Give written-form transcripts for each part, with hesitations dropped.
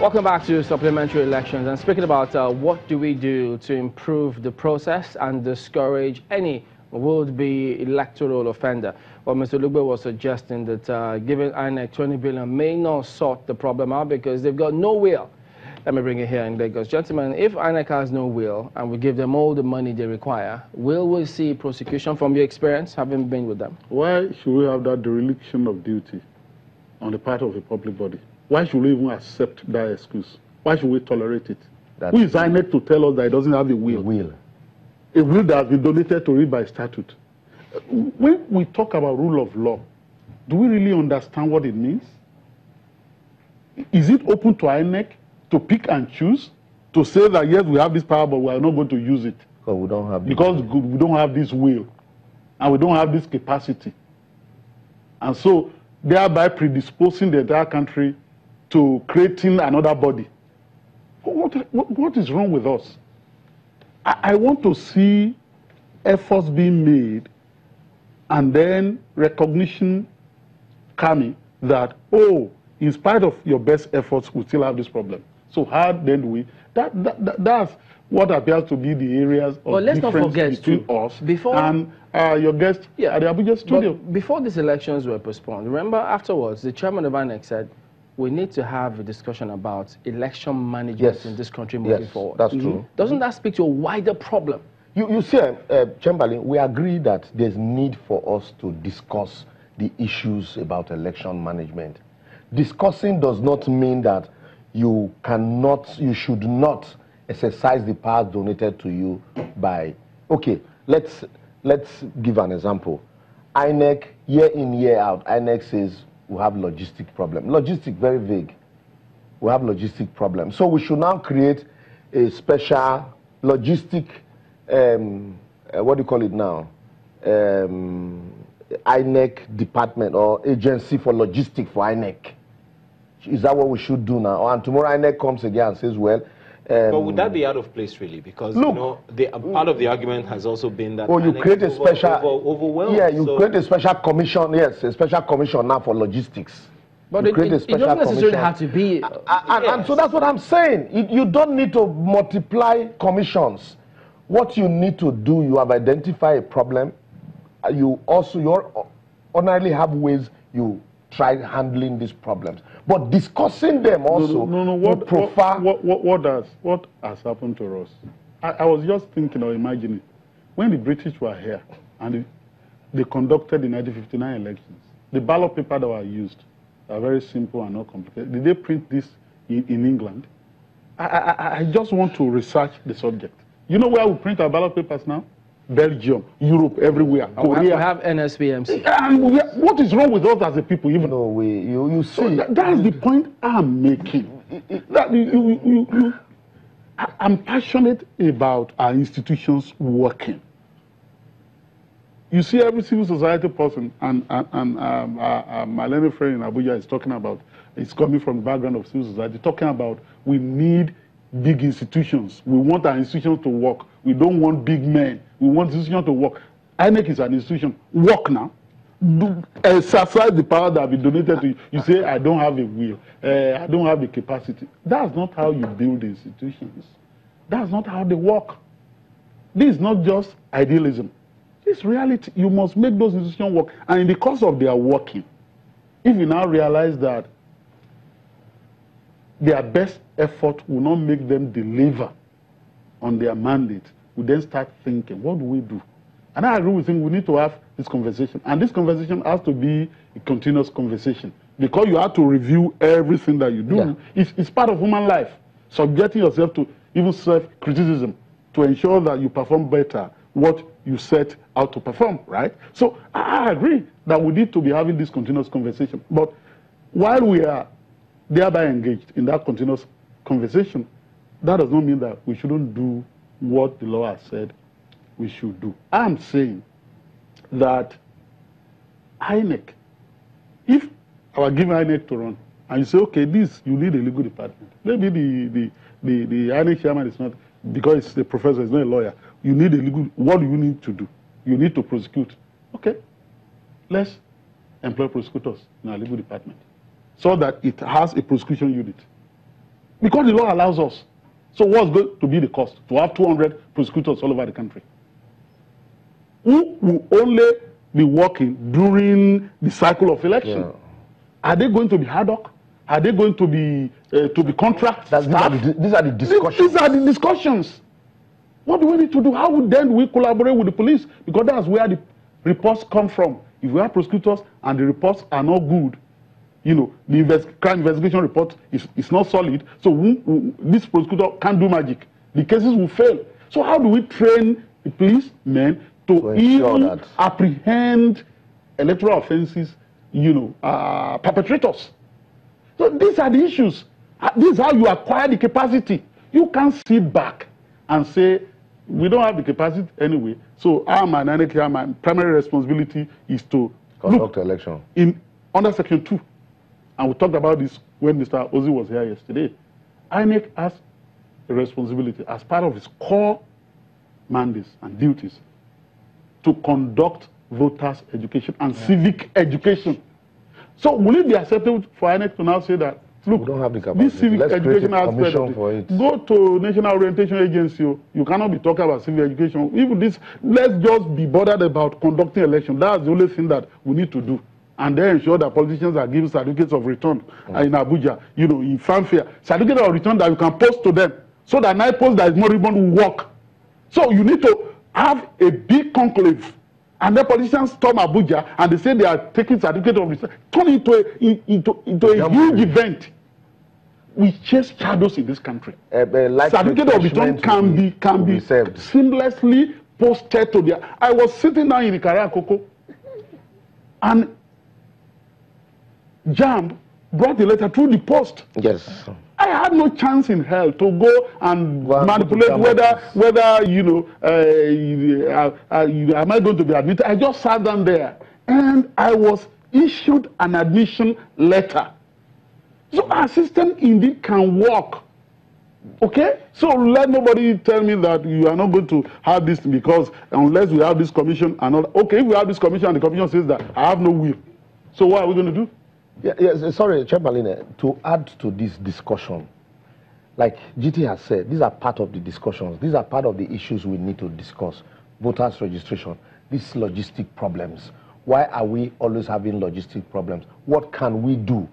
Welcome back to Supplementary Elections. And speaking about what do we do to improve the process and discourage any would-be electoral offender. Well, Mr. Lugbe was suggesting that giving INEC 20 billion may not sort the problem out because they've got no will. Let me bring it here in Lagos. Gentlemen, if INEC has no will and we give them all the money they require, will we see prosecution from your experience, having been with them? Why should we have that dereliction of duty on the part of a public body? Why should we even accept that excuse? Why should we tolerate it? Who is INEC to tell us that it doesn't have a will? A will that has been donated to it by statute. When we talk about rule of law, do we really understand what it means? Is it open to INEC to pick and choose, to say that yes, we have this power, but we are not going to use it? Because we don't have this will, and we don't have this capacity. And so, thereby predisposing the entire country to creating another body. What is wrong with us? I want to see efforts being made and then recognition coming that, oh, in spite of your best efforts, we still have this problem. So how then do we? That's what appears to be the areas of difference between us and your guest at the Abuja studio. But before these elections were postponed, remember afterwards, the chairman of INEC said, we need to have a discussion about election management in this country moving forward. That's true. Doesn't that speak to a wider problem? You see, Chamberlain, we agree that there's need for us to discuss the issues about election management. Discussing does not mean that you should not exercise the powers donated to you by, okay, let's give an example. INEC, year in, year out, INEC says we have logistic problem. Logistic, very vague. We have logistic problem. So we should now create a special logistic, what do you call it now? INEC department or agency for logistic for INEC. Is that what we should do now? And tomorrow INEC comes again and says, well, but would that be out of place, really? Because look, you know, part of the argument has also been that you create a special overwhelmed. Yeah, you create a special commission. Yes, a special commission now for logistics. But it doesn't necessarily have to be. And so that's what I'm saying. You don't need to multiply commissions. What you need to do, you have identified a problem. You ordinarily have ways you try handling these problems. But discussing them also what has happened to us? I was just thinking or imagining, when the British were here and they conducted the 1959 elections, the ballot paper that were used are very simple and not complicated. Did they print this in England? I just want to research the subject. You know where we print our ballot papers now? Belgium, Europe, everywhere. We have NSPMC. And what is wrong with us as a people? Even no, you see. So that's the point I'm making. I'm passionate about our institutions working. You see, every civil society person, and my learned friend in Abuja is talking about, it's coming from the background of civil society, talking about we need big institutions. We want our institutions to work. We don't want big men. We want institutions to work. INEC is an institution. Work now. Exercise the power that has been donated to you. You say, I don't have a will. I don't have the capacity. That's not how you build institutions. That's not how they work. This is not just idealism. It's reality. You must make those institutions work. And in the course of their working, if you now realize that their best effort will not make them deliver on their mandate, we then start thinking, what do we do? And I agree with him, we need to have this conversation. And this conversation has to be a continuous conversation. Because you have to review everything that you do. Yeah. It's part of human life. Subjecting yourself to even self-criticism to ensure that you perform better what you set out to perform, right? So I agree that we need to be having this continuous conversation. But while we are thereby engaged in that continuous conversation, that does not mean that we shouldn't do what the law has said we should do. I'm saying that INEC, if I were giving INEC to run, and you say, okay, this, you need a legal department. Maybe the INEC chairman is not, because it's a professor, he's not a lawyer. You need a legal, what do you need to do? You need to prosecute. Okay, let's employ prosecutors in our legal department so that it has a prosecution unit. Because the law allows us. So what's going to be the cost? To have 200 prosecutors all over the country, who will only be working during the cycle of election. Yeah. Are they going to be ad hoc? Are they going to be contract staff? These are the discussions. These are the discussions. What do we need to do? How would then we collaborate with the police? Because that's where the reports come from. If we have prosecutors and the reports are not good, you know, the crime investigation report is not solid, so this prosecutor can't do magic. The cases will fail. So how do we train the policemen to even apprehend electoral offenses, you know, perpetrators? So these are the issues. This is how you acquire the capacity. You can't sit back and say, we don't have the capacity anyway, so my primary responsibility is to conduct election. Under Section 2, and we talked about this when Mr. Ozzy was here yesterday, INEC has a responsibility as part of its core mandates and duties to conduct voters' education and civic education. So will it be acceptable for INEC to now say that, look, we don't have the capacity. This civic education aspect of it, go to National Orientation Agency, you cannot be talking about civic education. Even this, let's just be bothered about conducting election. That's the only thing that we need to do. And then ensure that politicians are given certificates of return in Abuja, you know, in fanfare. Certificates of return that you can post to them, so that night post that is more ribbon will work. So you need to have a big conclave. And the politicians storm Abuja and they say they are taking certificate of return. Turn it into a huge event. We chase shadows in this country. Certificate of return can be seamlessly posted to their. I was sitting down in Ikara and JAMB brought the letter through the post. Yes. I had no chance in hell to go and manipulate whether you know, am I going to be admitted? I just sat down there and I was issued an admission letter. So our system indeed can work. Okay? So let nobody tell me that you are not going to have this because unless we have this commission and all. Okay, if we have this commission and the commission says that I have no will. So what are we going to do? Yeah, sorry, Chamberlain, to add to this discussion, like GT has said, these are part of the discussions. These are part of the issues we need to discuss. Voters registration, these logistic problems. Why are we always having logistic problems? What can we do?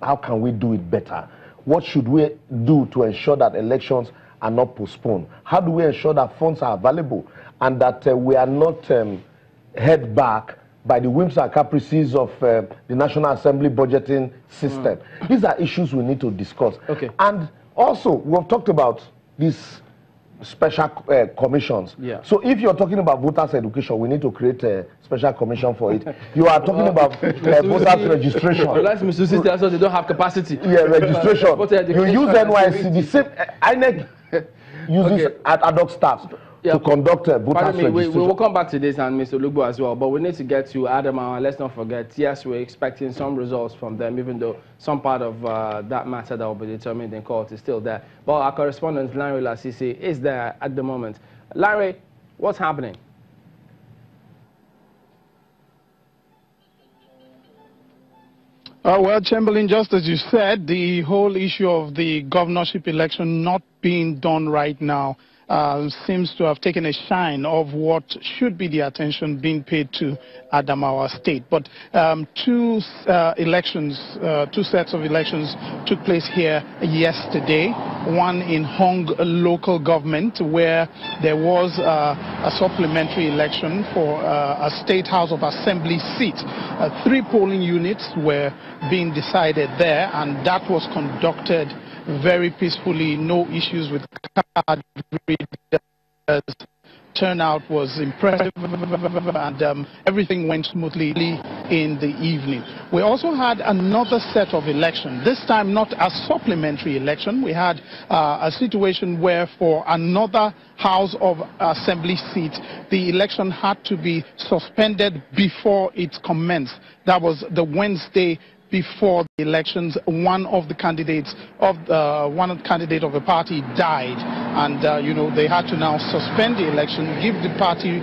How can we do it better? What should we do to ensure that elections are not postponed? How do we ensure that funds are available and that we are not held back by the whims and caprices of the National Assembly budgeting system? These are issues we need to discuss. Okay. And also, we've talked about these special commissions. Yeah. So if you're talking about voters' education, we need to create a special commission for it. You are talking about voters' registration. That's Mr. Sister, so they don't have capacity. Yeah, registration. You use NYC, the same INEC uses ad hoc staff. To conduct a voters registration. We will come back to this and Mr. Lugbo as well, but we need to get to Adamawa. Let's not forget, yes, we're expecting some results from them, even though some part of that matter that will be determined in court is still there. But our correspondent, Larry Lasisi, is there at the moment. Larry, what's happening? Well, Chamberlain, just as you said, the whole issue of the governorship election not being done right now seems to have taken a shine of what should be the attention being paid to Adamawa State. But two sets of elections took place here yesterday. One in Hong local government, where there was a supplementary election for a State House of Assembly seat. 3 polling units were being decided there, and that was conducted very peacefully, no issues with card readers. Turnout was impressive, and everything went smoothly in the evening. We also had another set of elections, this time not a supplementary election. We had a situation where for another House of Assembly seat, the election had to be suspended before it commenced. That was the Wednesday before the elections. One of the candidates of the party died, and you know, they had to now suspend the election, give the party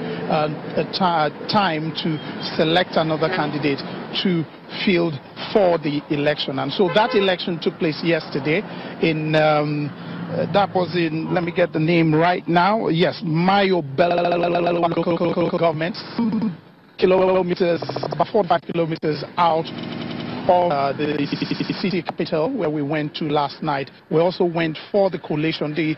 time to select another candidate to field for the election. And so that election took place yesterday in that was in, let me get the name right now, yes, Mayo local government, kilometers, about 45 kilometers out of the city capital, where we went to last night. We also went for the collation. The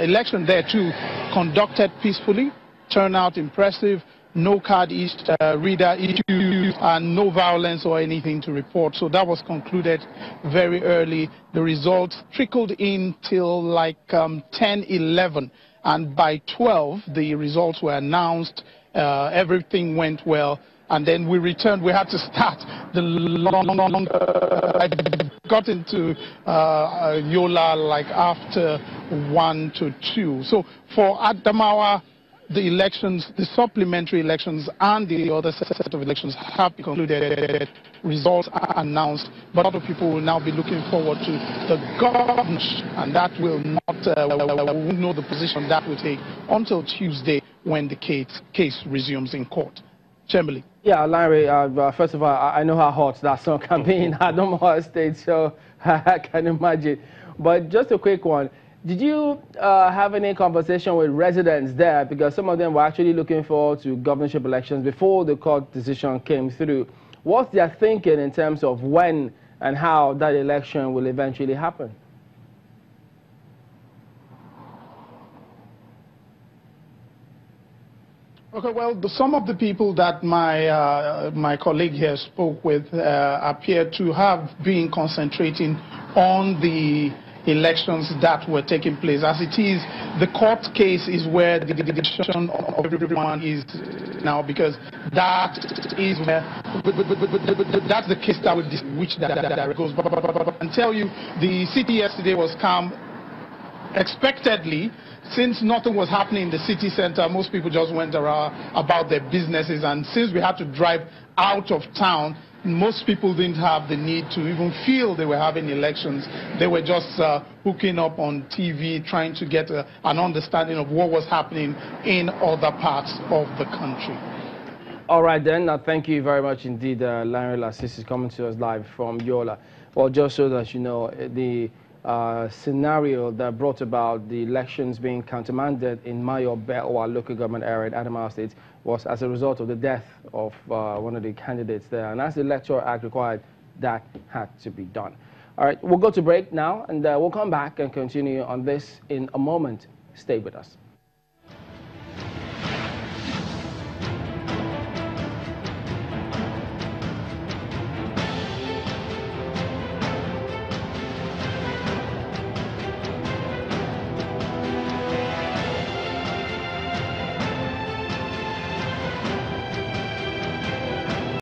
election there too conducted peacefully, turnout impressive, no card reader issues, and no violence or anything to report. So that was concluded very early. The results trickled in till like 10-11, and by 12 the results were announced. Everything went well. And then we returned. We had to start the long I got into Yola like after 1 to 2. So for Adamawa, the elections, the supplementary elections and the other set of elections have been concluded. Results are announced, but other people will now be looking forward to the government, and that will not, we won't know the position that will take until Tuesday when the case resumes in court. Chamberlain. Yeah, Larry, first of all, I know how hot that song can be in Adamawa State, so I can imagine. But just a quick one. Did you have any conversation with residents there? Because some of them were actually looking forward to governorship elections before the court decision came through. What's their thinking in terms of when and how that election will eventually happen? Okay, well, some of the people that my colleague here spoke with appear to have been concentrating on the elections that were taking place. As it is, the court case is where the decision of everyone is now, because that is where that's the case that will which that goes. But I can tell you, the city yesterday was calm. Expectedly, since nothing was happening in the city center, most people just went around about their businesses, and since we had to drive out of town, most people didn't have the need to even feel they were having elections. They were just hooking up on TV, trying to get an understanding of what was happening in other parts of the country. All right then, thank you very much indeed, Larry Lassis is coming to us live from Yola. Well, just so that you know, the scenario that brought about the elections being countermanded in Mayo local government area in Adamawa State was as a result of the death of one of the candidates there. And as the Electoral Act required, that had to be done. All right, we'll go to break now, and we'll come back and continue on this in a moment. Stay with us.